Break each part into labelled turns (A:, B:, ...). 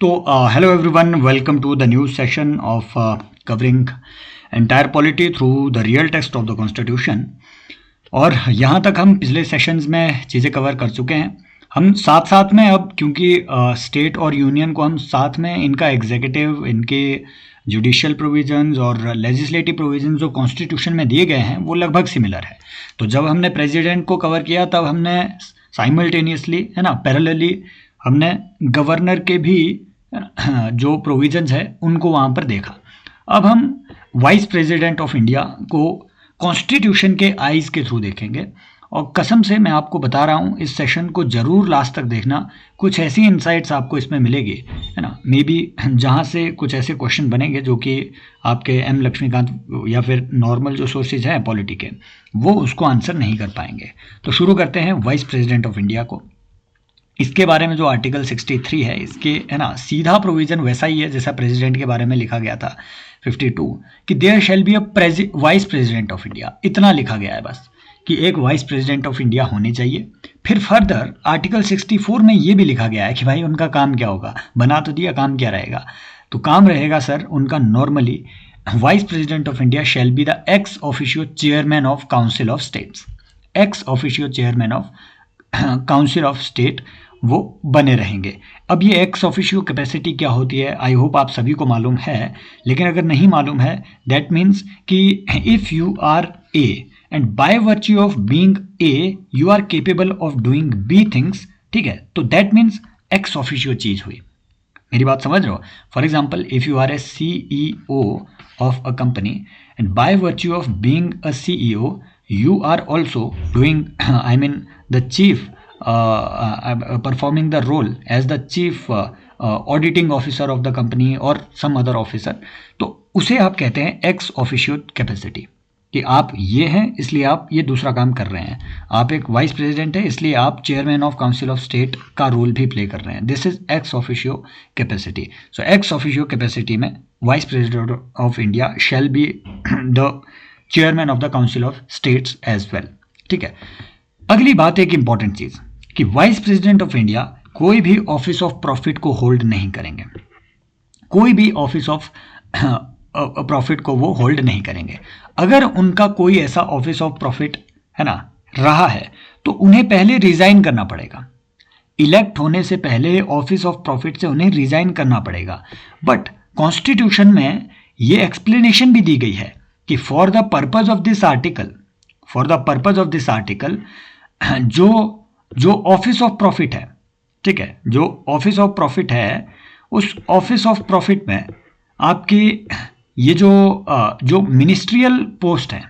A: तो hello everyone, welcome to the new session of covering entire polity through the real text of the constitution। और यहाँ तक हम पिछले सेशंस में चीज़ें कवर कर चुके हैं। हम साथ साथ में अब क्योंकि स्टेट और यूनियन को हम साथ में इनका एग्जीक्यूटिव, इनके जुडिशियल प्रोविजंस और लेजिस्लेटिव प्रोविजंस जो कॉन्स्टिट्यूशन में दिए गए हैं वो लगभग सिमिलर है। तो जब हमने प्रेसिडेंट को कवर किया तब हमने साइमल्टेनियसली है ना पैरेलली हमने गवर्नर के भी जो प्रोविजंस है उनको वहाँ पर देखा। अब हम वाइस प्रेसिडेंट ऑफ इंडिया को कॉन्स्टिट्यूशन के आइज़ के थ्रू देखेंगे और कसम से मैं आपको बता रहा हूँ इस सेशन को ज़रूर लास्ट तक देखना, कुछ ऐसी इंसाइट्स आपको इसमें मिलेगी है ना, मे बी जहाँ से कुछ ऐसे क्वेश्चन बनेंगे जो कि आपके एम लक्ष्मीकांत या फिर नॉर्मल जो सोर्सेज हैं पॉलिटी के वो उसको आंसर नहीं कर पाएंगे। तो शुरू करते हैं वाइस प्रेसिडेंट ऑफ इंडिया को। इसके बारे में जो आर्टिकल 63 है इसके है ना सीधा प्रोविजन वैसा ही है जैसा प्रेसिडेंट के बारे में लिखा गया था 52 कि there shall be a vice president of India, इतना लिखा गया है बस कि एक वाइस प्रेसिडेंट ऑफ इंडिया होने चाहिए। फिर फर्दर आर्टिकल 64 में ये भी लिखा गया है कि भाई उनका काम क्या होगा, बना तो दिया, काम क्या रहेगा। तो काम रहेगा सर उनका normally vice president of India shall be the ex officio chairman of council of states, ex officio chairman of council of state वो बने रहेंगे। अब ये एक्स ऑफिशियो कैपेसिटी क्या होती है आई होप आप सभी को मालूम है, लेकिन अगर नहीं मालूम है दैट मीन्स कि if you are A and by virtue of being A you are capable of doing B things, ठीक है, तो दैट मीन्स एक्स ऑफिशियो चीज़ हुई। मेरी बात समझ रहे हो? For example if you are a CEO of a company and by virtue of being a CEO you are also doing I mean the chief performing the role as the chief auditing officer of the company or some other officer, तो उसे आप कहते हैं x officio capacity कि आप ये हैं इसलिए आप ये दूसरा काम कर रहे हैं। आप एक वाइस प्रेसिडेंट है इसलिए आप chairman of council of state का रोल भी प्ले कर रहे हैं। This is ex officio capacity. So ex officio capacity में vice president of India shall be the chairman of the council of states as well, ठीक है। अगली बात एक इंपॉर्टेंट चीज कि वाइस प्रेसिडेंट ऑफ इंडिया कोई भी ऑफिस ऑफ प्रॉफिट को होल्ड नहीं करेंगे, कोई भी ऑफिस ऑफ प्रॉफिट को वो होल्ड नहीं करेंगे। अगर उनका कोई ऐसा ऑफिस ऑफ प्रॉफिट है ना रहा है तो उन्हें पहले रिजाइन करना पड़ेगा। इलेक्ट होने से पहले ऑफिस ऑफ प्रॉफिट से उन्हें रिजाइन करना पड़ेगा। बट कॉन्स्टिट्यूशन में ये एक्सप्लेनेशन भी दी गई है कि for the purpose of this article, for the purpose of this article जो ऑफिस ऑफ प्रॉफिट है, ठीक है, जो ऑफिस ऑफ प्रॉफिट है उस ऑफिस ऑफ प्रॉफिट में आपकी ये जो मिनिस्ट्रियल पोस्ट है,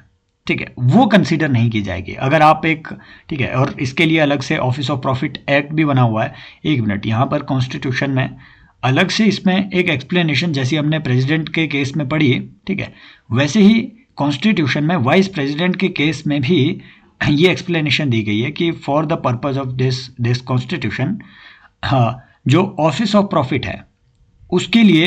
A: ठीक है, वो कंसीडर नहीं की जाएगी। अगर आप एक, ठीक है, और इसके लिए अलग से ऑफिस ऑफ प्रॉफिट एक्ट भी बना हुआ है। एक मिनट, यहाँ पर कॉन्स्टिट्यूशन में अलग से इसमें एक एक्सप्लेनेशन जैसी हमने प्रेसिडेंट के केस में पढ़ी, ठीक है, वैसे ही कॉन्स्टिट्यूशन में वाइस प्रेसिडेंट के केस में भी ये एक्सप्लेनेशन दी गई है कि for the purpose of this constitution जो ऑफिस ऑफ प्रॉफिट है उसके लिए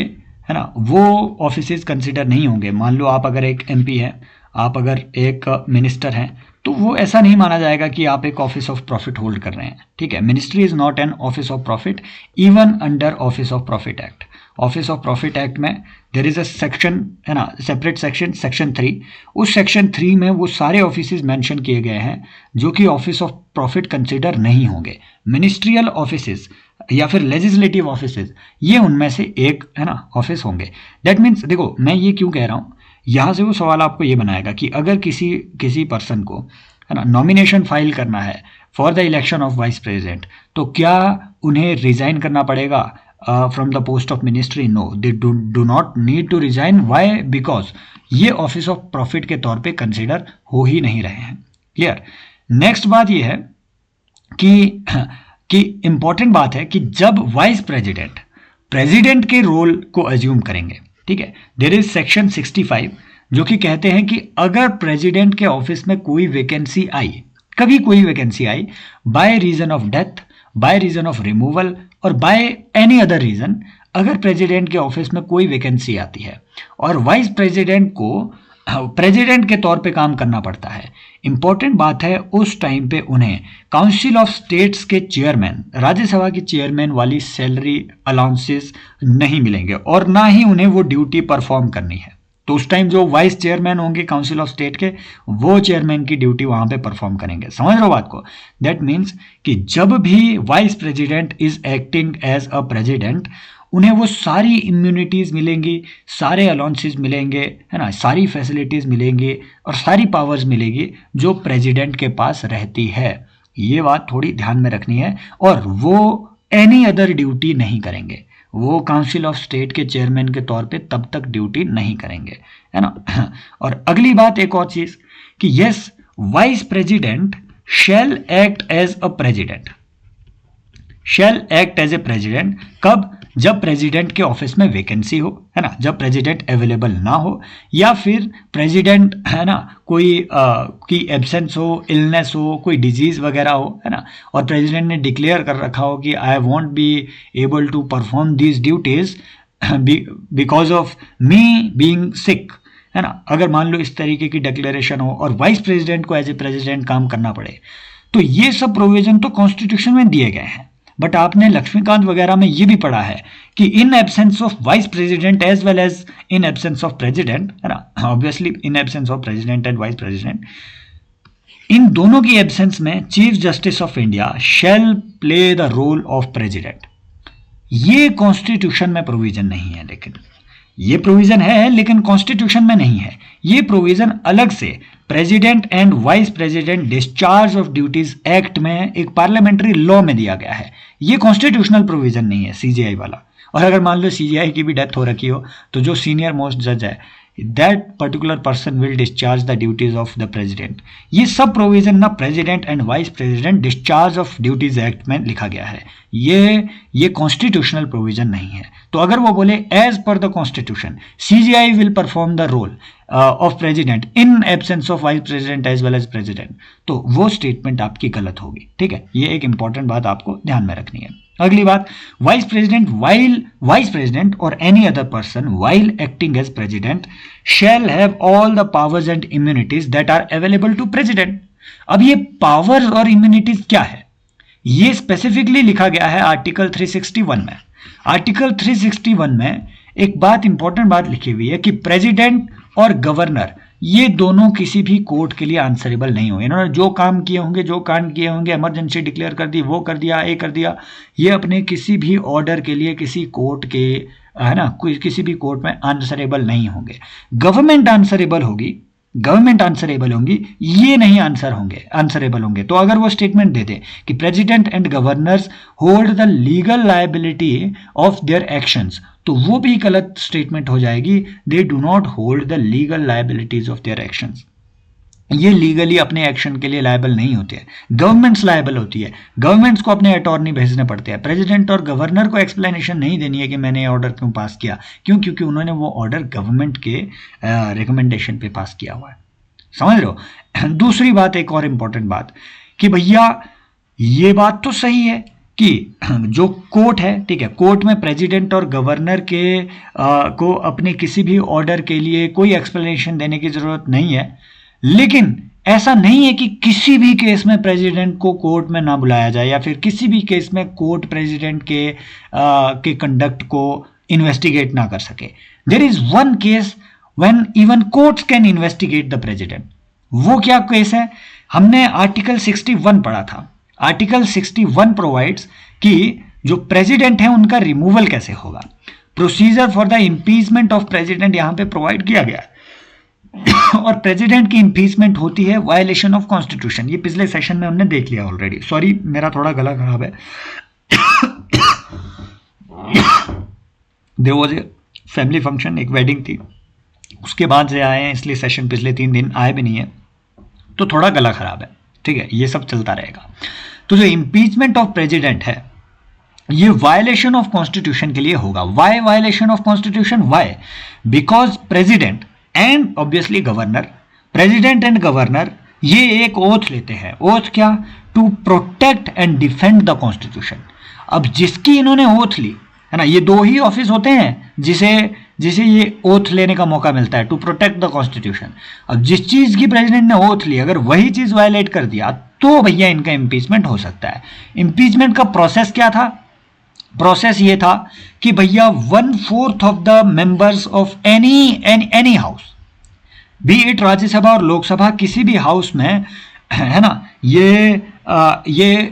A: है ना वो ऑफिसेज कंसिडर नहीं होंगे। मान लो आप अगर एक MP हैं, आप अगर एक मिनिस्टर हैं, तो वो ऐसा नहीं माना जाएगा कि आप एक ऑफिस ऑफ प्रॉफिट होल्ड कर रहे हैं, ठीक है। Ministry is not an office of profit even under office of profit act. Office of profit act में देयर इज अ सेक्शन है ना, सेपरेट सेक्शन, सेक्शन 3। उस सेक्शन 3 में वो सारे ऑफिसेज मेंशन किए गए हैं जो कि ऑफिस ऑफ प्रॉफिट कंसिडर नहीं होंगे। मिनिस्ट्रियल ऑफिसेज या फिर लेजिस्लेटिव ऑफिसेज ये उनमें से एक है ना ऑफिस होंगे। दैट मीन्स देखो मैं ये क्यों कह रहा हूँ, यहाँ से वो सवाल आपको ये बनाएगा कि अगर किसी पर्सन को है ना नॉमिनेशन फाइल करना है for the election of vice president, तो क्या उन्हें रिजाइन करना पड़ेगा from the post of ministry? No, they do not need to resign. Why? Because ये ऑफिस ऑफ प्रॉफिट के तौर पे कंसिडर हो ही नहीं रहे हैं। क्लियर? नेक्स्ट बात ये है कि इंपॉर्टेंट बात है कि जब वाइस प्रेसिडेंट के रोल को एज्यूम करेंगे, ठीक है, देयर इज सेक्शन 65 जो कि कहते हैं कि अगर प्रेसिडेंट के ऑफिस में कोई वैकेंसी आई, कभी कोई वैकेंसी आई by reason of death, by reason of removal और बाय एनी अदर रीजन, अगर प्रेसिडेंट के ऑफिस में कोई वैकेंसी आती है और वाइस प्रेसिडेंट को प्रेसिडेंट के तौर पे काम करना पड़ता है, इंपॉर्टेंट बात है उस टाइम पे उन्हें काउंसिल ऑफ स्टेट्स के चेयरमैन, राज्यसभा के चेयरमैन वाली सैलरी अलाउंसेस नहीं मिलेंगे और ना ही उन्हें वो ड्यूटी परफॉर्म करनी है। तो उस टाइम जो वाइस चेयरमैन होंगे काउंसिल ऑफ स्टेट के, वो चेयरमैन की ड्यूटी वहां पे परफॉर्म करेंगे। समझ रहे हो बात को? दैट मीन्स कि जब भी vice president is acting as a president, उन्हें वो सारी इम्यूनिटीज़ मिलेंगी, सारे अलाउंसेस मिलेंगे, है ना, सारी फैसिलिटीज़ मिलेंगी और सारी पावर्स मिलेगी जो प्रेसिडेंट के पास रहती है। ये बात थोड़ी ध्यान में रखनी है। और वो एनी अदर ड्यूटी नहीं करेंगे, वो काउंसिल ऑफ स्टेट के चेयरमैन के तौर पे तब तक ड्यूटी नहीं करेंगे, है ना। और अगली बात एक और चीज़ कि yes, vice president shall act as a president, shall act as a president. कब? जब प्रेसिडेंट के ऑफिस में वैकेंसी हो, है ना, जब प्रेसिडेंट अवेलेबल ना हो, या फिर प्रेसिडेंट, है ना, कोई की एब्सेंस हो, इलनेस हो, कोई डिजीज वगैरह हो, है ना, और प्रेसिडेंट ने डिक्लेयर कर रखा हो कि I won't be able to perform these duties because of me being sick, है ना। अगर मान लो इस तरीके की डिक्लेरेशन हो और वाइस प्रेसिडेंट को एज ए प्रेसिडेंट काम करना पड़े, तो ये सब प्रोविजन तो कॉन्स्टिट्यूशन में दिए गए हैं। बट आपने लक्ष्मीकांत वगैरह में ये भी पढ़ा है कि in absence of vice president as well as in absence of president, है ना, obviously in absence of president and vice president, इन दोनों की एब्सेंस में chief justice of India shall play the role of president. ये constitution में provision नहीं है, लेकिन ये प्रोविजन है लेकिन कॉन्स्टिट्यूशन में नहीं है। ये प्रोविजन अलग से president and vice president discharge of duties act में एक पार्लियामेंट्री लॉ में दिया गया है। ये कॉन्स्टिट्यूशनल प्रोविजन नहीं है सीजीआई वाला। और अगर मान लो सीजीआई की भी डेथ हो रखी हो, तो जो सीनियर मोस्ट जज है, that particular person will discharge the duties of the president. ये सब प्रोविजन ना president and vice president discharge of duties act में लिखा गया है। ये कॉन्स्टिट्यूशनल प्रोविजन नहीं है। तो अगर वो बोले as per the constitution CJI will perform the role of president in absence of vice president as well as president, तो वो स्टेटमेंट आपकी गलत होगी। ठीक है, ये एक इंपॉर्टेंट बात आपको ध्यान में रखनी है। अगली बात, वाइस प्रेसिडेंट और any other person while acting as president shall have all the powers and immunities that are available to president. अब ये पावर्स और इम्यूनिटीज क्या है, ये स्पेसिफिकली लिखा गया है आर्टिकल 361 में। आर्टिकल 361 में एक बात, इंपॉर्टेंट बात लिखी हुई है कि प्रेसिडेंट और गवर्नर ये दोनों किसी भी कोर्ट के लिए आंसरेबल नहीं होंगे। इन्होंने जो काम किए होंगे, जो कांड किए होंगे, इमरजेंसी डिक्लेयर कर दी, वो कर दिया, ये कर दिया, ये अपने किसी भी ऑर्डर के लिए किसी कोर्ट के, है ना, किसी भी कोर्ट में आंसरेबल नहीं होंगे। गवर्नमेंट आंसरेबल होगी, गवर्नमेंट आंसरेबल होंगी, ये नहीं आंसरेबल होंगे। तो अगर वो स्टेटमेंट दे दे कि president and governors hold the legal liability of their actions, तो वो भी गलत स्टेटमेंट हो जाएगी। दे do not hold the legal liabilities of their actions. ये लीगली अपने एक्शन के लिए लायबल नहीं होते हैं, गवर्नमेंट्स लायबल होती है। गवर्नमेंट्स को अपने अटॉर्नी भेजने पड़ते हैं। प्रेसिडेंट और गवर्नर को एक्सप्लेनेशन नहीं देनी है कि मैंने ये ऑर्डर क्यों पास किया, क्यों? क्योंकि उन्होंने वो ऑर्डर गवर्नमेंट के रिकमेंडेशन पे पास किया हुआ है। समझ रहे हो? दूसरी बात, एक और इंपॉर्टेंट बात कि भैया ये बात तो सही है कि जो कोर्ट है, ठीक है, कोर्ट में प्रेसिडेंट और गवर्नर के को अपने किसी भी ऑर्डर के लिए कोई एक्सप्लेनेशन देने की जरूरत नहीं है। लेकिन ऐसा नहीं है कि किसी भी केस में प्रेसिडेंट को कोर्ट में ना बुलाया जाए, या फिर किसी भी केस में कोर्ट प्रेसिडेंट के कंडक्ट को इन्वेस्टिगेट ना कर सके। There is one case when even courts can investigate the president. वो क्या केस है? हमने आर्टिकल 61 पढ़ा था। आर्टिकल 61 प्रोवाइड्स कि जो प्रेसिडेंट है उनका रिमूवल कैसे होगा। Procedure for the impeachment of president यहां पे प्रोवाइड किया गया है। और प्रेसिडेंट की इम्पीचमेंट होती है वायलेशन ऑफ कॉन्स्टिट्यूशन। ये पिछले सेशन में हमने देख लिया ऑलरेडी। सॉरी, मेरा थोड़ा गला खराब है। There was a family function, एक वेडिंग थी, उसके बाद से आए हैं, इसलिए सेशन पिछले 3 दिन आए भी नहीं है, तो थोड़ा गला खराब है। ठीक है, ये सब चलता रहेगा। तो जो इम्पीचमेंट ऑफ प्रेसिडेंट है, ये वायलेशन ऑफ कॉन्स्टिट्यूशन के लिए होगा। Why violation of constitution? Why? Because president and obviously governor, president and governor ये एक ओथ लेते हैं। ओथ क्या? To protect and defend the constitution. अब जिसकी इन्होंने ओथ ली है ना, ये 2 ही ऑफिस होते हैं जिसे जिसे ये ओथ लेने का मौका मिलता है टू प्रोटेक्ट द कॉन्स्टिट्यूशन। अब जिस चीज की प्रेसिडेंट ने ओथ ली, अगर वही चीज वायलेट कर दिया तो भैया इनका इम्पीचमेंट हो सकता है। इम्पीचमेंट का प्रोसेस क्या था? प्रोसेस ये था कि भैया 1/4 of the members of any house, B it Rajya Sabha और लोकसभा, किसी भी हाउस में, है ना, ये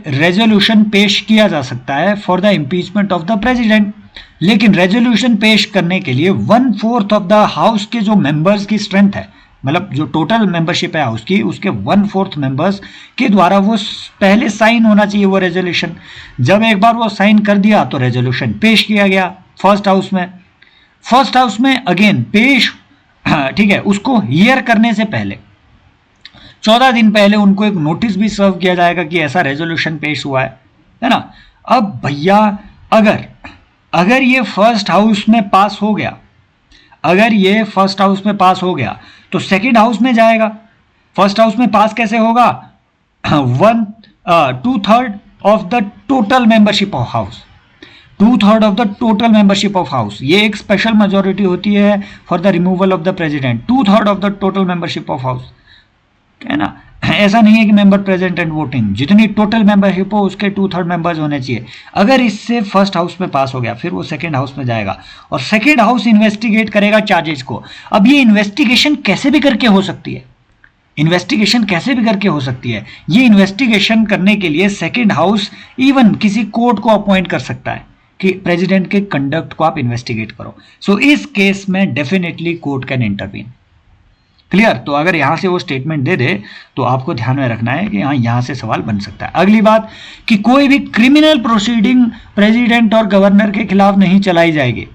A: रेजोल्यूशन पेश किया जा सकता है for the impeachment of the president. लेकिन रेजोल्यूशन पेश करने के लिए 1/4 ऑफ द हाउस के जो मेंबर्स की स्ट्रेंथ है, मतलब जो टोटल मेंबरशिप है हाउस की, उसके 1/4 मेंबर्स के द्वारा वो पहले साइन होना चाहिए वो रेजोल्यूशन। जब एक बार वो साइन कर दिया तो रेजोल्यूशन पेश किया गया फर्स्ट हाउस में अगेन पेश, ठीक है, उसको हियर करने से पहले 14 दिन पहले उनको एक नोटिस भी सर्व किया जाएगा कि ऐसा रेजोल्यूशन पेश हुआ है ना। अब भैया अगर ये फर्स्ट हाउस में पास हो गया, तो सेकंड हाउस में जाएगा। फर्स्ट हाउस में पास कैसे होगा? 2/3 of the total membership of house, 2/3 of the total membership of house. ये एक स्पेशल मेजोरिटी होती है for the removal of the president, 2/3 of the total membership of house, है ना। ऐसा नहीं है कि मेंबर प्रेजेंट एंड वोटिंग, जितनी टोटल मेंबरशिप हो उसके 2/3 मेंबर्स होने चाहिए। अगर इससे फर्स्ट हाउस में पास हो गया, फिर वो सेकंड हाउस में जाएगा और सेकंड हाउस इन्वेस्टिगेट करेगा चार्जेस को। अब ये इन्वेस्टिगेशन कैसे भी करके हो सकती है, ये इन्वेस्टिगेशन करने के लिए सेकंड हाउस इवन किसी कोर्ट को अपॉइंट कर सकता है कि प्रेसिडेंट के कंडक्ट को आप इन्वेस्टिगेट करो। सो इस केस में definitely court can intervene. Clear? तो अगर यहां से वो स्टेटमेंट दे दे तो आपको ध्यान में रखना है कि यहां से सवाल बन सकता है। अगली बात कि कोई भी क्रिमिनल प्रोसीडिंग प्रेसिडेंट और गवर्नर के खिलाफ नहीं चलाई जाएगी।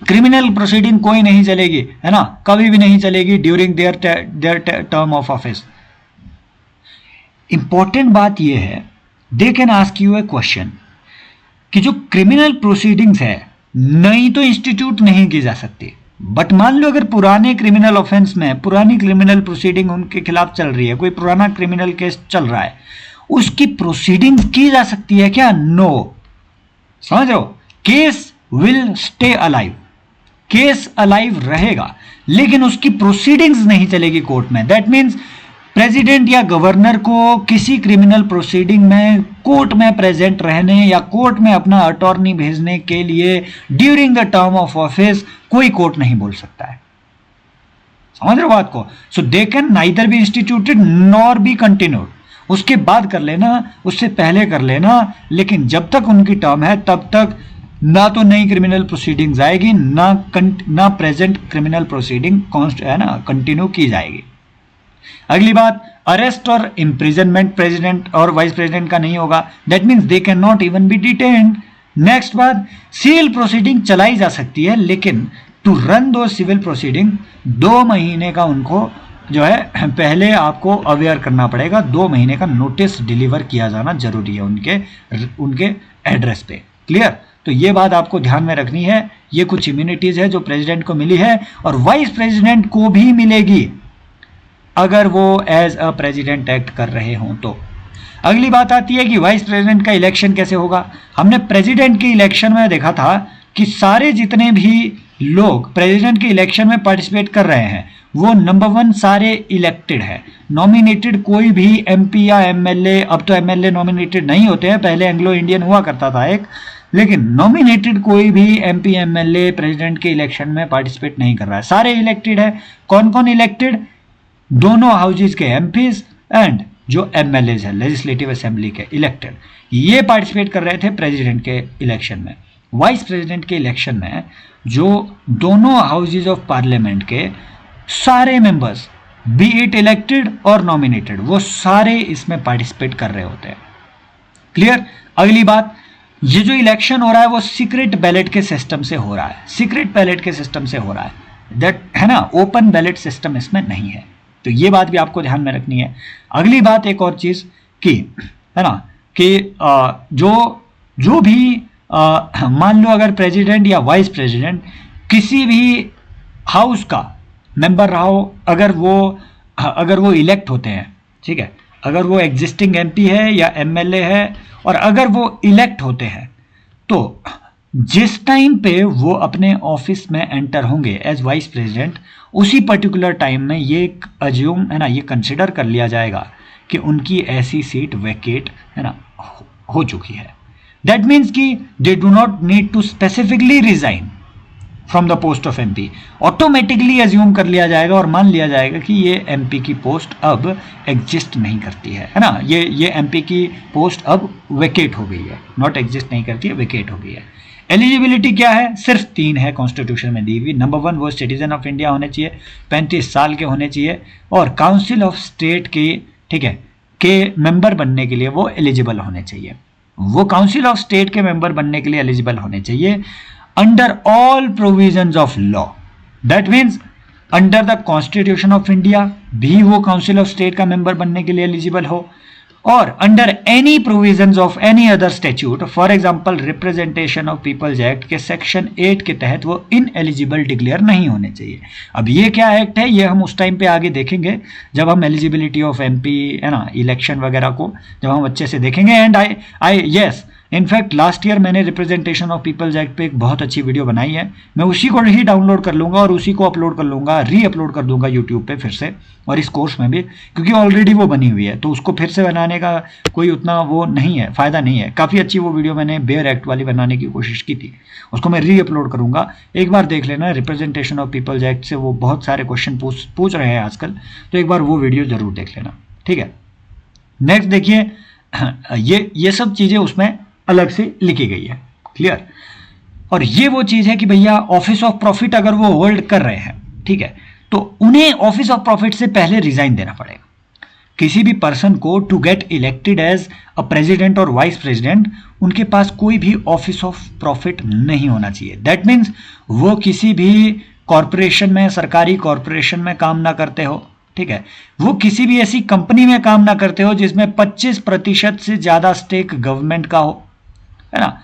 A: क्रिमिनल प्रोसीडिंग कोई नहीं चलेगी, है ना, कभी भी नहीं चलेगी during their term of office. Important बात यह है, they can ask U A question कि जो क्रिमिनल प्रोसीडिंग्स है नई तो इंस्टीट्यूट नहीं की जा सकती, बट मान लो अगर पुराने क्रिमिनल ऑफेंस में पुरानी क्रिमिनल प्रोसीडिंग उनके खिलाफ चल रही है, कोई पुराना क्रिमिनल केस चल रहा है, उसकी प्रोसीडिंग की जा सकती है क्या? नो। समझ रहे हो? Case will stay alive, case alive रहेगा लेकिन उसकी प्रोसीडिंग्स नहीं चलेगी कोर्ट में। दैट मीन्स प्रेसिडेंट या गवर्नर को किसी क्रिमिनल प्रोसीडिंग में कोर्ट में प्रेजेंट रहने या कोर्ट में अपना अटॉर्नी भेजने के लिए during the term of office कोई कोर्ट नहीं बोल सकता है। समझ रहे हो बात को? So they can neither be instituted nor be continued. उसके बाद कर लेना, उससे पहले कर लेना, लेकिन जब तक उनकी टर्म है तब तक ना तो नई क्रिमिनल प्रोसीडिंग्स आएगी ना प्रेजेंट क्रिमिनल प्रोसीडिंग है ना कंटिन्यू की जाएगी। अगली बात, अरेस्ट और इम्प्रिजनमेंट प्रेसिडेंट और वाइस प्रेसिडेंट का नहीं होगा। That means they can not even be detained. Next बात, सिविल प्रोसीडिंग चलाई जा सकती है लेकिन टू रन दो सिविल प्रोसीडिंग 2 महीने का उनको जो है पहले आपको अवेयर करना पड़ेगा, 2 महीने का नोटिस डिलीवर किया जाना जरूरी है उनके एड्रेस पे। क्लियर? तो ये बात आपको ध्यान में रखनी है। ये कुछ इम्यूनिटीज है जो प्रेसिडेंट को मिली है और वाइस प्रेसिडेंट को भी मिलेगी अगर वो एज अ प्रेसिडेंट एक्ट कर रहे हों तो। अगली बात आती है कि वाइस प्रेसिडेंट का इलेक्शन कैसे होगा। हमने प्रेसिडेंट के इलेक्शन में देखा था कि सारे जितने भी लोग प्रेसिडेंट के इलेक्शन में पार्टिसिपेट कर रहे हैं वो नंबर 1 सारे इलेक्टेड है। नॉमिनेटेड कोई भी एमपी या एमएलए, अब तो एमएलए नॉमिनेटेड नहीं होते हैं, पहले एंग्लो इंडियन हुआ करता था एक, लेकिन नॉमिनेटेड कोई भी एमपी एमएलए प्रेसिडेंट के इलेक्शन में पार्टिसिपेट नहीं कर रहा है, सारे इलेक्टेड है। कौन कौन इलेक्टेड? दोनों हाउसेज के एमपीज एंड जो एमएलएज है लेजिस्लेटिव असेंबली के इलेक्टेड, ये पार्टिसिपेट कर रहे थे प्रेसिडेंट के इलेक्शन में। वाइस प्रेसिडेंट के इलेक्शन में जो दोनों हाउसेज ऑफ पार्लियामेंट के सारे मेंबर्स, बी इट इलेक्टेड और नॉमिनेटेड, वो सारे इसमें पार्टिसिपेट कर रहे होते हैं। क्लियर? अगली बात, ये जो इलेक्शन हो रहा है वो सीक्रेट बैलेट के सिस्टम से हो रहा है, सीक्रेट बैलेट के सिस्टम से हो रहा है, दैट है ना, ओपन बैलेट सिस्टम इसमें नहीं है। तो ये बात भी आपको ध्यान में रखनी है। अगली बात एक और चीज कि है ना कि जो भी मान लो अगर प्रेसिडेंट या वाइस प्रेसिडेंट किसी भी हाउस का मेंबर रहा हो, अगर वो इलेक्ट होते हैं, ठीक है, अगर वो एग्जिस्टिंग एमपी है या एमएलए है और अगर वो इलेक्ट होते हैं तो जिस टाइम पे वो अपने ऑफिस में एंटर होंगे एज वाइस प्रेसिडेंट, उसी पर्टिकुलर टाइम में ये अज्यूम है ना, ये कंसिडर कर लिया जाएगा कि उनकी ऐसी सीट वैकेट है ना हो चुकी है। दैट मीन्स कि they do not need to specifically resign from the post of MP, automatically assume कर लिया जाएगा और मान लिया जाएगा कि ये एमपी की पोस्ट अब एग्जिस्ट नहीं करती है ना, ये एमपी की पोस्ट अब वेकेट हो गई है, नॉट एग्जिस्ट नहीं करती है, वेकेट हो गई है। एलिजिबिलिटी क्या है? सिर्फ 3 है कॉन्स्टिट्यूशन में दी हुई। नंबर 1 वो सिटीजन ऑफ इंडिया होने चाहिए, 35 साल के होने चाहिए और काउंसिल ऑफ स्टेट के, ठीक है, के मेंबर बनने के लिए वो एलिजिबल होने चाहिए। वो काउंसिल ऑफ स्टेट के मेंबर बनने के लिए एलिजिबल होने चाहिए under all provisions of law. That means under the constitution of India भी वो काउंसिल ऑफ स्टेट का मेंबर बनने के लिए एलिजिबल हो, और under any provisions of any other statute, for example representation of people's act के सेक्शन 8 के तहत वो इनएलिजिबल डिक्लेयर नहीं होने चाहिए। अब ये क्या एक्ट है, ये हम उस टाइम पे आगे देखेंगे जब हम एलिजिबिलिटी ऑफ एमपी है ना, इलेक्शन वगैरह को जब हम अच्छे से देखेंगे। And I yes, in fact last year मैंने रिप्रेजेंटेशन ऑफ पीपल्स एक्ट पे एक बहुत अच्छी वीडियो बनाई है, मैं उसी को ही डाउनलोड कर लूँगा और उसी को अपलोड कर लूँगा, री अपलोड कर दूंगा यूट्यूब पे फिर से, और इस कोर्स में भी, क्योंकि ऑलरेडी वो बनी हुई है तो उसको फिर से बनाने का कोई उतना वो नहीं है, फ़ायदा नहीं है। काफ़ी अच्छी वो वीडियो मैंने बेयर एक्ट वाली बनाने की कोशिश की थी, उसको मैं री अपलोड करूँगा, एक बार देख लेना। रिप्रेजेंटेशन ऑफ पीपल्स एक्ट से वो बहुत सारे क्वेश्चन पूछ रहे हैं आजकल, तो एक बार वो वीडियो ज़रूर देख लेना, ठीक है। नेक्स्ट देखिए, ये सब चीज़ें उसमें अलग से लिखी गई है, क्लियर। और ये वो चीज है कि भैया ऑफिस ऑफ प्रॉफिट अगर वो होल्ड कर रहे हैं, ठीक है, तो उन्हें ऑफिस ऑफ प्रॉफिट से पहले रिजाइन देना पड़ेगा। किसी भी पर्सन को to get elected as a president और वाइस प्रेसिडेंट, उनके पास कोई भी ऑफिस ऑफ प्रॉफिट नहीं होना चाहिए। दैट मीन्स वो किसी भी कॉरपोरेशन में, सरकारी कॉरपोरेशन में काम ना करते हो, ठीक है, वो किसी भी ऐसी कंपनी में काम ना करते हो जिसमें 25% से ज्यादा स्टेक गवर्नमेंट का हो, है ना,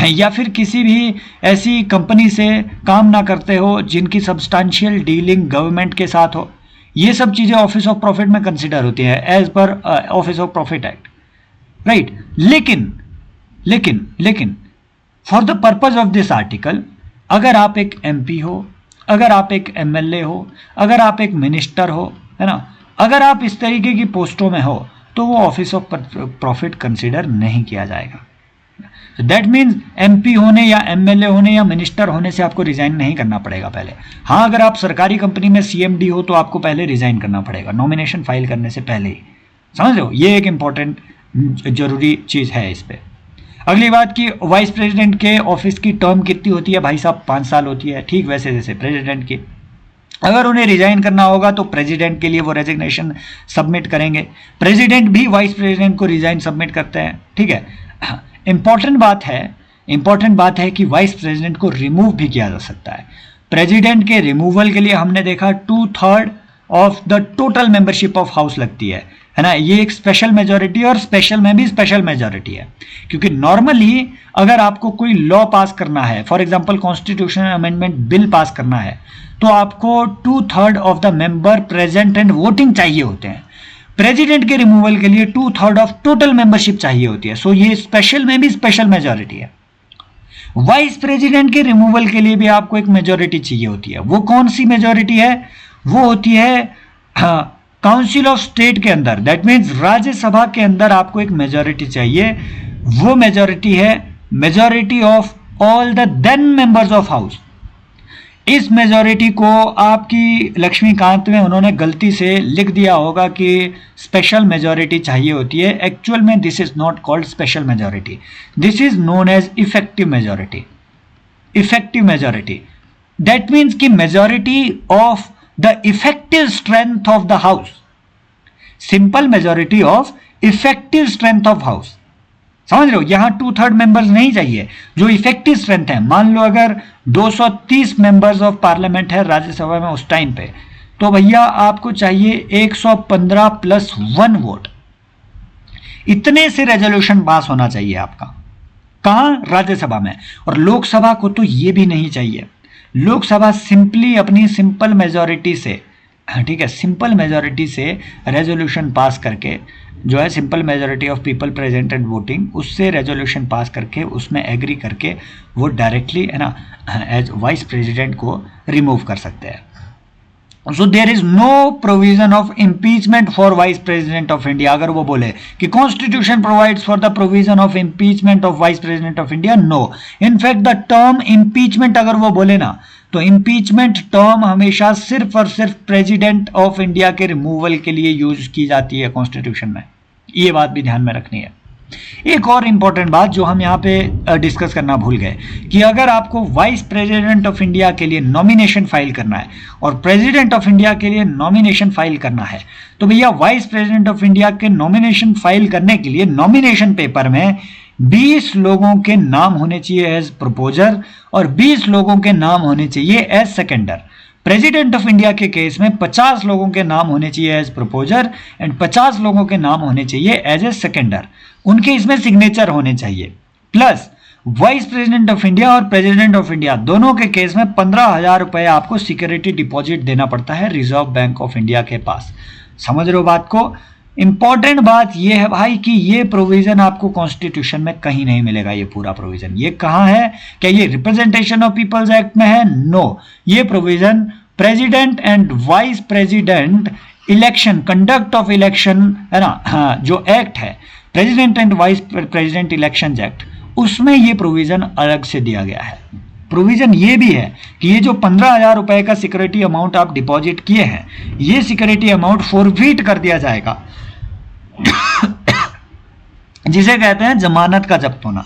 A: या फिर किसी भी ऐसी कंपनी से काम ना करते हो जिनकी सब्सटेंशियल डीलिंग गवर्नमेंट के साथ हो। ये सब चीजें ऑफिस ऑफ प्रॉफिट में कंसिडर होती है as per office of profit act, right. लेकिन for the purpose of this article, अगर आप एक एमपी हो, अगर आप एक एमएलए हो, अगर आप एक मिनिस्टर हो, है ना, अगर आप इस तरीके की पोस्टों में हो, तो वो ऑफिस ऑफ प्रॉफिट कंसिडर नहीं किया जाएगा। दैट मीन्स एमपी होने या एमएलए होने या मिनिस्टर होने से आपको रिजाइन नहीं करना पड़ेगा पहले। हाँ, अगर आप सरकारी कंपनी में सीएमडी हो तो आपको पहले रिजाइन करना पड़ेगा, नॉमिनेशन फाइल करने से पहले ही, समझ लो, ये एक इंपॉर्टेंट जरूरी चीज है इस पे। अगली बात की वाइस प्रेसिडेंट के ऑफिस की टर्म कितनी होती है भाई साहब? 5 साल होती है, ठीक वैसे जैसे प्रेसिडेंट की। अगर उन्हें रिजाइन करना होगा तो प्रेसिडेंट के लिए वो रेजिग्नेशन सबमिट करेंगे, प्रेसिडेंट भी वाइस प्रेसिडेंट को रिजाइन सबमिट करते हैं, ठीक है। इंपॉर्टेंट बात है कि वाइस प्रेसिडेंट को रिमूव भी किया जा सकता है। प्रेसिडेंट के रिमूवल के लिए हमने देखा 2/3 of the total membership of house लगती है ना, ये एक स्पेशल मेजॉरिटी, और स्पेशल में भी स्पेशल मेजॉरिटी है, क्योंकि नॉर्मली अगर आपको कोई लॉ पास करना है, for example constitutional amendment bill pass करना है, तो आपको 2/3 of the member present and voting चाहिए होते हैं। प्रेसिडेंट के रिमूवल के लिए 2/3 ऑफ टोटल मेंबरशिप चाहिए होती है, सो ये स्पेशल में भी स्पेशल मेजॉरिटी है। वाइस प्रेसिडेंट के रिमूवल के लिए भी आपको एक मेजॉरिटी चाहिए होती है। वो कौन सी मेजॉरिटी है? वो होती है काउंसिल ऑफ स्टेट के अंदर, दैट मीन्स राज्यसभा के अंदर आपको एक मेजॉरिटी चाहिए। वो मेजॉरिटी है majority of all the then members of house. इस मेजॉरिटी को आपकी लक्ष्मीकांत में उन्होंने गलती से लिख दिया होगा कि स्पेशल मेजॉरिटी चाहिए होती है। एक्चुअल में this is not called special majority, this is known as effective majority. Effective majority that means कि majority of the effective strength of the house. Simple majority of effective strength of house, समझ रहे हो? यहां 2/3 members नहीं चाहिए, जो effective strength है। मान लो अगर 230 मेंबर्स ऑफ पार्लियामेंट है राज्यसभा में उस टाइम पे, तो भैया आपको चाहिए 115 + 1 वोट। इतने से रेजोल्यूशन पास होना चाहिए आपका, कहां? राज्यसभा में। और लोकसभा को तो ये भी नहीं चाहिए। लोकसभा सिंपली अपनी सिंपल मेजॉरिटी से ठीक है, सिंपल मेजॉरिटी से रेजोल्यूशन पास करके जो है, simple majority of people present and voting, उससे रेजोल्यूशन पास करके उसमें एग्री करके वो डायरेक्टली है ना एज वाइस प्रेसिडेंट को रिमूव कर सकते हैं. So there is no provision of impeachment for vice president of India. अगर वो बोले कि constitution provides for the provision of impeachment of vice president of India, no. In fact the term impeachment अगर वो बोले ना, तो इम्पीचमेंट टर्म हमेशा सिर्फ और सिर्फ प्रेसिडेंट ऑफ इंडिया के रिमूवल के लिए यूज की जाती है कॉन्स्टिट्यूशन में. ये बात भी ध्यान में रखनी है. एक और इंपॉर्टेंट बात जो हम यहाँ पे डिस्कस करना भूल गए, कि अगर आपको वाइस प्रेसिडेंट ऑफ इंडिया के लिए नॉमिनेशन फाइल करना है और प्रेसिडेंट ऑफ इंडिया के लिए नॉमिनेशन फाइल करना है, तो भैया वाइस प्रेसिडेंट ऑफ इंडिया के नॉमिनेशन फाइल करने के लिए नॉमिनेशन पेपर में 20 लोगों के नाम होने चाहिए एज प्रपोजर और 20 लोगों के नाम होने चाहिए as seconder. President of India के केस में 50 लोगों के नाम होने चाहिए एज प्रपोजर एंड 50 लोगों के नाम होने चाहिए एज ए सेकेंडर. उनके इसमें सिग्नेचर होने चाहिए. Plus vice president of India और प्रेसिडेंट ऑफ इंडिया दोनों के केस में 15,000 रुपए आपको सिक्योरिटी डिपॉजिट देना पड़ता है रिजर्व बैंक ऑफ इंडिया के पास. समझ रहे हो बात को? इंपॉर्टेंट बात यह है भाई कि ये प्रोविजन आपको कॉन्स्टिट्यूशन में कहीं नहीं मिलेगा. ये पूरा प्रोविजन ये कहाँ है? क्या ये रिप्रेजेंटेशन ऑफ पीपल्स एक्ट में है? नो. ये provision president and vice president election, conduct of election है ना, हाँ, जो एक्ट है president and vice president election act, उसमें ये प्रोविजन अलग से दिया गया है. प्रोविजन ये भी है कि ये जो 15,000 रुपए का सिक्योरिटी अमाउंट आप डिपॉजिट किए हैं, ये सिक्योरिटी अमाउंट फोरफीट कर दिया जाएगा, जिसे कहते हैं जमानत का जब्त होना.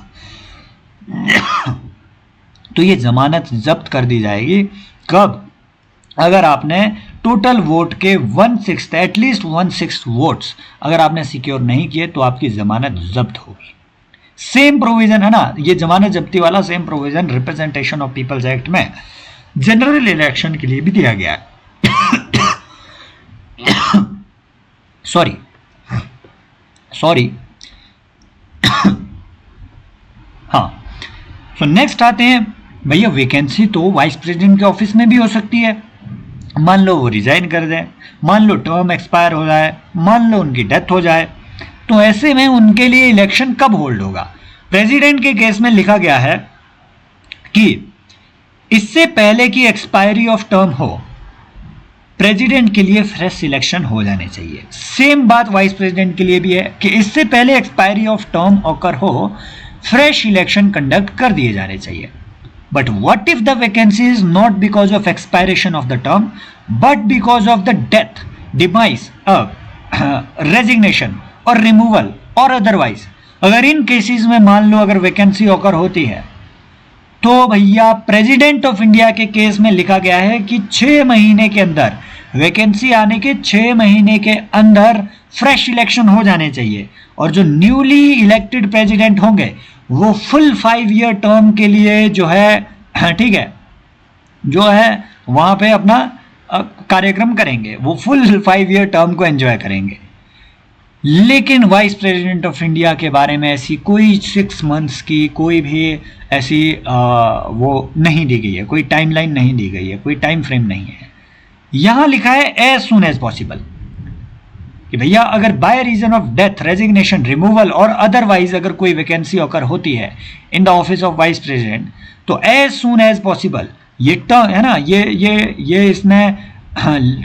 A: तो ये जमानत जब्त कर दी जाएगी कब? अगर आपने टोटल वोट के 1/6 एटलीस्ट 1/6 वोट्स अगर आपने सिक्योर नहीं किए तो आपकी जमानत जब्त होगी. सेम प्रोविजन है ना, ये जमानत जब्ती वाला same provision representation of people's act में जनरल इलेक्शन के लिए भी दिया गया है. सॉरी हाँ. सो नेक्स्ट आते हैं भैया, वैकेंसी तो वाइस प्रेसिडेंट के ऑफिस में भी हो सकती है. मान लो वो रिजाइन कर दें, मान लो टर्म एक्सपायर हो जाए, मान लो उनकी डेथ हो जाए, तो ऐसे में उनके लिए इलेक्शन कब होल्ड होगा? प्रेसिडेंट के केस में लिखा गया है कि इससे पहले कि एक्सपायरी ऑफ टर्म हो, प्रेसिडेंट के लिए फ्रेश सिलेक्शन हो जाने चाहिए. सेम बात वाइस प्रेसिडेंट के लिए भी है कि इससे पहले एक्सपायरी ऑफ टर्म ऑकर हो, फ्रेश इलेक्शन कंडक्ट कर दिए जाने चाहिए. But what if the vacancy is not because of expiration of the term, but because of the death, demise, resignation और removal और otherwise? अगर इन केसेस में मान लो अगर वैकेंसी ऑकर होती है, तो भैया प्रेसिडेंट ऑफ इंडिया के केस में लिखा गया है कि 6 महीने के अंदर, वैकेंसी आने के 6 महीने के अंदर फ्रेश इलेक्शन हो जाने चाहिए. और जो न्यूली इलेक्टेड प्रेसिडेंट होंगे वो फुल 5 ईयर टर्म के लिए जो है, ठीक है, जो है वहां पे अपना कार्यक्रम करेंगे, वो फुल 5 ईयर टर्म को एंजॉय करेंगे. लेकिन वाइस प्रेसिडेंट ऑफ इंडिया के बारे में ऐसी कोई 6 मंथ्स की कोई भी ऐसी वो नहीं दी गई है, कोई टाइमलाइन नहीं दी गई है, कोई टाइम फ्रेम नहीं है. यहां लिखा है एज सुन एज पॉसिबल, कि भैया अगर by reason of death, resignation, removal और अदरवाइज अगर कोई वैकेंसी ऑकर होती है in the office of vice president, तो एज सून एज पॉसिबल ये टर्म है ना, ये इसमें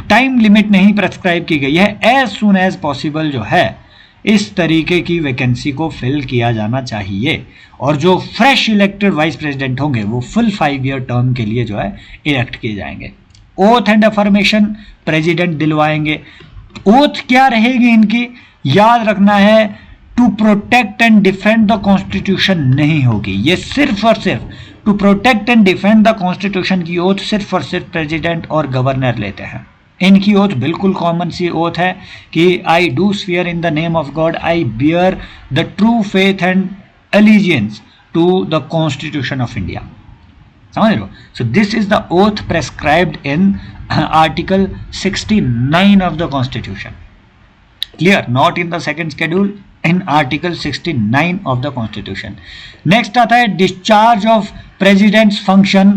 A: टाइम लिमिट नहीं प्रेस्क्राइब की गई है. एज सून एज पॉसिबल जो है, इस तरीके की वैकेंसी को फिल किया जाना चाहिए. और जो फ्रेश इलेक्टेड वाइस प्रेसिडेंट होंगे वो फुल 5 ईयर टर्म के लिए जो है इलेक्ट किए जाएंगे. ओथ एंड अफर्मेशन प्रेसिडेंट दिलवाएंगे. ओथ क्या रहेगी इनकी? याद रखना है, to protect and defend the constitution नहीं होगी. ये सिर्फ और सिर्फ to protect and defend the constitution की ओथ सिर्फ और सिर्फ प्रेसिडेंट और गवर्नर लेते हैं. इनकी ओथ बिल्कुल कॉमन सी ओथ है कि I do swear in the name of God, I bear the true faith and allegiance to the constitution of India. समझ लो? So this is the oath prescribed in article 69 of the constitution. Clear? Not in the second schedule, in article 69 of the constitution. Next आता है discharge of president's function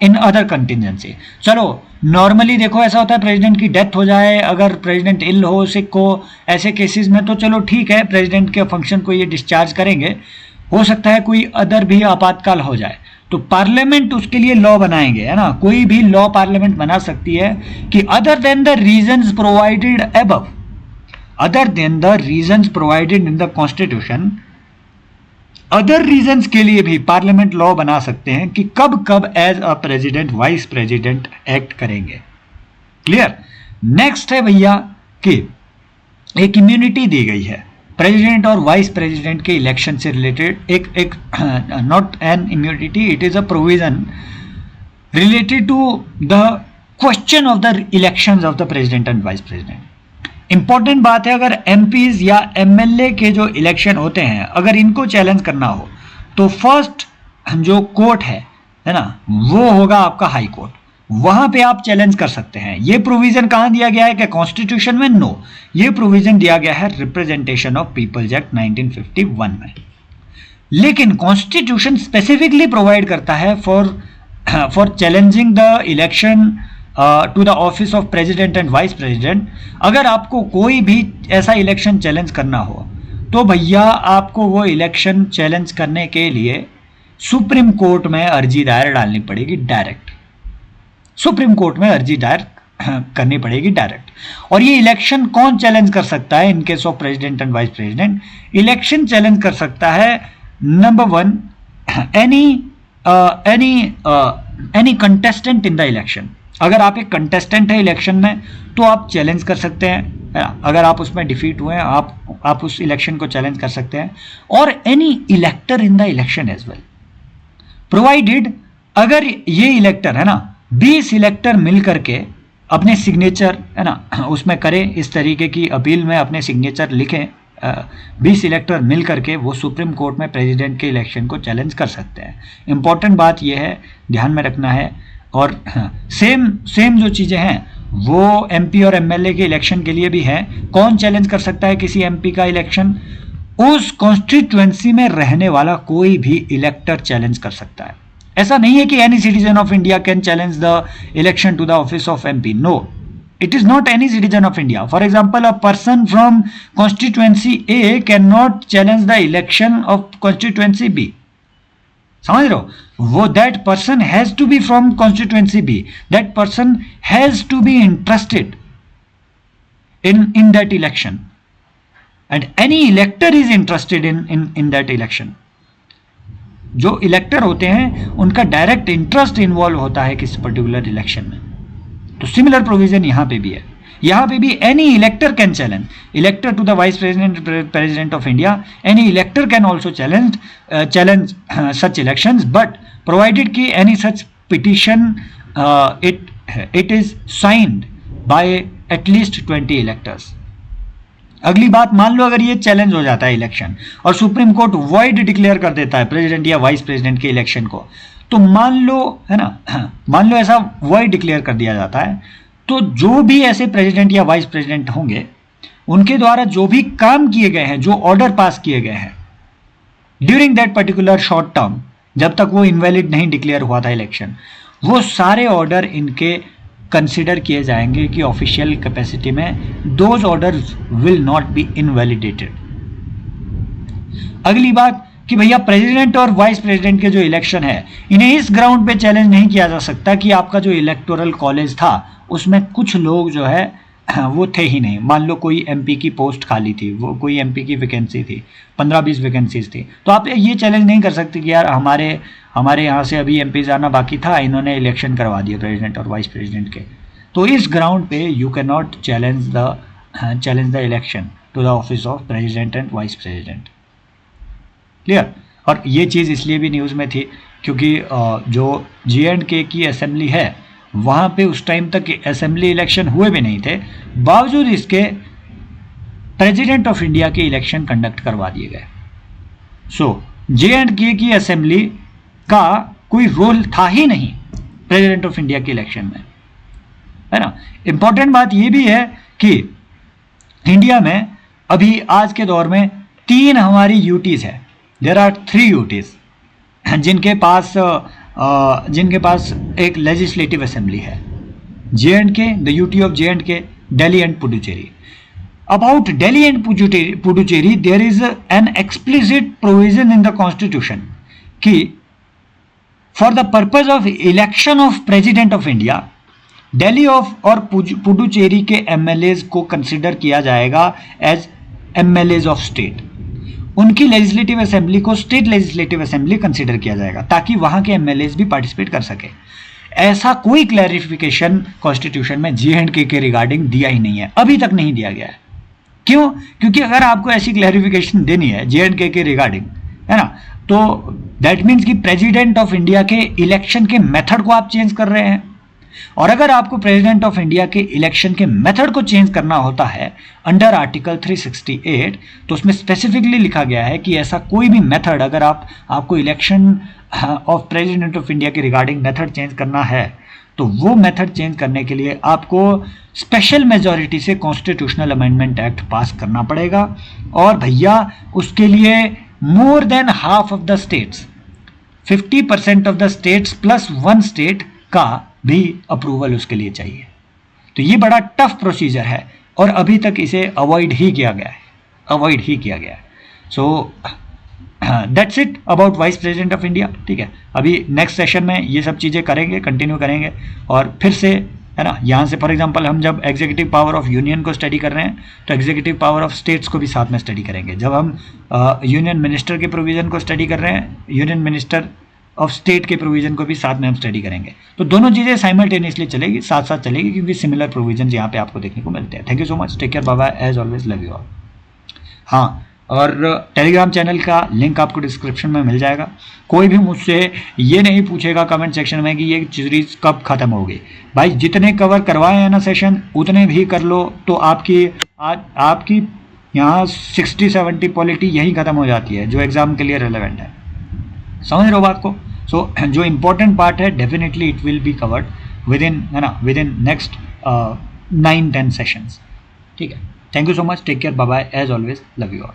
A: in other contingency. चलो normally देखो ऐसा होता है president की death हो जाए, अगर प्रेसिडेंट इल हो, सिक हो, ऐसे केसेस में तो चलो ठीक है, प्रेसिडेंट के फंक्शन को ये डिस्चार्ज करेंगे। हो सकता है कोई अदर भी आपातकाल हो जाए तो पार्लियामेंट उसके लिए लॉ बनाएंगे, है ना। कोई भी लॉ पार्लियामेंट बना सकती है कि other than the reasons provided above, other than the reasons provided in the constitution, other reasons के लिए भी पार्लियामेंट लॉ बना सकते हैं कि कब कब as a president vice president act करेंगे। क्लियर। नेक्स्ट है भैया कि एक इम्यूनिटी दी गई है प्रेसिडेंट और वाइस प्रेसिडेंट के इलेक्शन से रिलेटेड, एक not an immunity, it is a provision related to the question of the elections of the president and vice president. Important बात है, अगर एमपीज या एमएलए के जो इलेक्शन होते हैं अगर इनको चैलेंज करना हो तो फर्स्ट जो कोर्ट है ना, वो होगा आपका हाई कोर्ट, वहां पे आप चैलेंज कर सकते हैं। ये प्रोविजन कहां दिया गया है कि कॉन्स्टिट्यूशन में? नो, ये प्रोविजन दिया गया है रिप्रेजेंटेशन ऑफ पीपल्स एक्ट 1951 में। लेकिन कॉन्स्टिट्यूशन स्पेसिफिकली प्रोवाइड करता है for challenging the election to the office of president and vice president. अगर आपको कोई भी ऐसा इलेक्शन चैलेंज करना हो तो भैया आपको वो इलेक्शन चैलेंज करने के लिए सुप्रीम कोर्ट में अर्जी दायर डालनी पड़ेगी डायरेक्ट, सुप्रीम कोर्ट में अर्जी दायर करनी पड़ेगी डायरेक्ट। और ये इलेक्शन कौन चैलेंज कर सकता है in case of president and vice president? Election challenge कर सकता है number one, any contestant in the election. अगर आप एक कंटेस्टेंट है इलेक्शन में तो आप चैलेंज कर सकते हैं, अगर आप उसमें डिफीट हुए हैं आप उस इलेक्शन को चैलेंज कर सकते हैं। और any elector in the election as well, provided अगर ये इलेक्टर है ना 20 इलेक्टर मिल करके अपने सिग्नेचर है ना उसमें करें, इस तरीके की अपील में अपने सिग्नेचर लिखें, 20 इलेक्टर मिल करके वो सुप्रीम कोर्ट में प्रेसिडेंट के इलेक्शन को चैलेंज कर सकते हैं। इंपॉर्टेंट बात यह है, ध्यान में रखना है। और सेम जो चीज़ें हैं वो एमपी और एमएलए के इलेक्शन के लिए भी है। कौन चैलेंज कर सकता है किसी एमपी का इलेक्शन? उस कॉन्स्टिट्यूएंसी में रहने वाला कोई भी इलेक्टर चैलेंज कर सकता है। ऐसा नहीं है कि any citizen of India can challenge the election to the office of MP, no, it is not any citizen of India. For example, a person from constituency A cannot challenge the election of constituency B. समझ रहे हो? वो that person has to be from constituency B. That person has to be interested in that election, and any elector is interested in that election. जो इलेक्टर होते हैं उनका direct interest involve होता है किसी पर्टिकुलर इलेक्शन में। तो सिमिलर प्रोविजन यहां पे भी है। यहां पे भी any elector can challenge, elector to the vice president of India, any elector can also challenge such elections, but provided कि any such petition it is signed by at least 20 electors. अगली बात, मान लो अगर ये चैलेंज हो जाता है इलेक्शन और सुप्रीम कोर्ट वॉइड डिक्लेयर कर देता है प्रेसिडेंट या वाइस प्रेसिडेंट के इलेक्शन को, तो मान लो है ना, मान लो ऐसा वॉइड डिक्लेयर कर दिया जाता है, तो जो भी ऐसे प्रेसिडेंट या वाइस प्रेसिडेंट होंगे उनके द्वारा जो भी काम किए गए हैं, जो ऑर्डर पास किए गए हैं during that particular short term, जब तक वो इनवैलिड नहीं डिक्लेयर हुआ था इलेक्शन, वो सारे ऑर्डर इनके कंसिडर किए जाएंगे कि ऑफिशियल कैपेसिटी में those orders will not be invalidated. अगली बात कि भैया प्रेसिडेंट और वाइस प्रेसिडेंट के जो इलेक्शन है इन्हें इस ग्राउंड पे चैलेंज नहीं किया जा सकता कि आपका जो इलेक्टोरल कॉलेज था उसमें कुछ लोग जो है वो थे ही नहीं। मान लो कोई एमपी की पोस्ट खाली थी, वो कोई एमपी की वैकेंसी थी, 15-20 वैकेंसीज थी, तो आप ये चैलेंज नहीं कर सकते कि यार हमारे यहाँ से अभी एमपी जाना बाकी था, इन्होंने इलेक्शन करवा दिया प्रेसिडेंट और वाइस प्रेसिडेंट के। तो इस ग्राउंड पे you can not challenge the election to the office of president and vice president. Clear. और ये चीज़ इसलिए भी न्यूज़ में थी क्योंकि जो J&K की असेंबली है वहाँ पे उस टाइम तक असेंबली इलेक्शन हुए भी नहीं थे, बावजूद इसके प्रेसिडेंट ऑफ इंडिया के इलेक्शन कंडक्ट करवा दिए गए। सो J&K की असेंबली का कोई रोल था ही नहीं प्रेसिडेंट ऑफ इंडिया के इलेक्शन में, है ना। इंपॉर्टेंट बात ये भी है कि इंडिया में अभी आज के दौर में 3 हमारी यूटीज़ है, देयर आर 3 यूटीज़ जिनके पास जिनके पास एक लेजिस्लेटिव असेंबली है, J&K, the UT of J&K, Delhi and Puducherry. About Delhi and Puducherry, there is an explicit provision in the constitution कि for the purpose of election of president of India, Delhi और पुडुचेरी के MLAs को consider किया जाएगा as MLAs of state. उनकी legislative assembly को state legislative assembly consider किया जाएगा ताकि वहां के MLAs भी पार्टिसिपेट कर सके। ऐसा कोई क्लैरिफिकेशन कॉन्स्टिट्यूशन में J&K के रिगार्डिंग दिया ही नहीं है, अभी तक नहीं दिया गया है। क्यों? क्योंकि अगर आपको ऐसी क्लैरिफिकेशन देनी है J&K के रिगार्डिंग, है ना, तो दैट मीन्स कि प्रेसिडेंट ऑफ इंडिया के इलेक्शन के मेथड को आप चेंज कर रहे हैं। और अगर आपको प्रेसिडेंट ऑफ इंडिया के इलेक्शन के मेथड को चेंज करना होता है अंडर आर्टिकल 368, तो उसमें स्पेसिफिकली लिखा गया है कि ऐसा कोई भी मेथड, अगर आपको election of president of India के रिगार्डिंग मेथड चेंज करना है तो वो मेथड चेंज करने के लिए आपको स्पेशल मेजॉरिटी से कॉन्स्टिट्यूशनल अमेंडमेंट एक्ट पास करना पड़ेगा। और भैया उसके लिए more than half of the states, 50% of the states plus 1 state का भी अप्रूवल उसके लिए चाहिए। तो ये बड़ा टफ प्रोसीजर है और अभी तक इसे अवॉइड ही किया गया है। So that's it about vice president of India. ठीक है, अभी नेक्स्ट सेशन में ये सब चीज़ें कंटिन्यू करेंगे और फिर से, है ना, यहाँ से फॉर एग्जांपल हम जब एग्जीक्यूटिव पावर ऑफ यूनियन को स्टडी कर रहे हैं तो एग्जीक्यूटिव पावर ऑफ स्टेट्स को भी साथ में स्टडी करेंगे। जब हम यूनियन मिनिस्टर के प्रोविज़न को स्टडी कर रहे हैं, यूनियन मिनिस्टर ऑफ स्टेट के प्रोविज़न को भी साथ में हम स्टडी करेंगे। तो दोनों चीज़ें साइमल्टेनियसली चलेगी, साथ साथ चलेगी, क्योंकि सिमिलर प्रोविजन यहाँ पे आपको देखने को मिलते हैं। Thank you so much, take care, bye bye, as always, love you all. हाँ, और टेलीग्राम चैनल का लिंक आपको डिस्क्रिप्शन में मिल जाएगा। कोई भी मुझसे ये नहीं पूछेगा कमेंट सेक्शन में कि ये सीरीज कब खत्म होगी। भाई जितने कवर करवाए हैं ना सेशन, उतने भी कर लो तो आपकी यहाँ 60-70 पॉलिटी यही खत्म हो जाती है जो एग्जाम के लिए रेलेवेंट है। समझ रहे हो बात को? सो जो इंपॉर्टेंट पार्ट है definitely it will be covered within next 9-10 sessions. ठीक है, thank you so much, take care, bye bye, as always, love you all.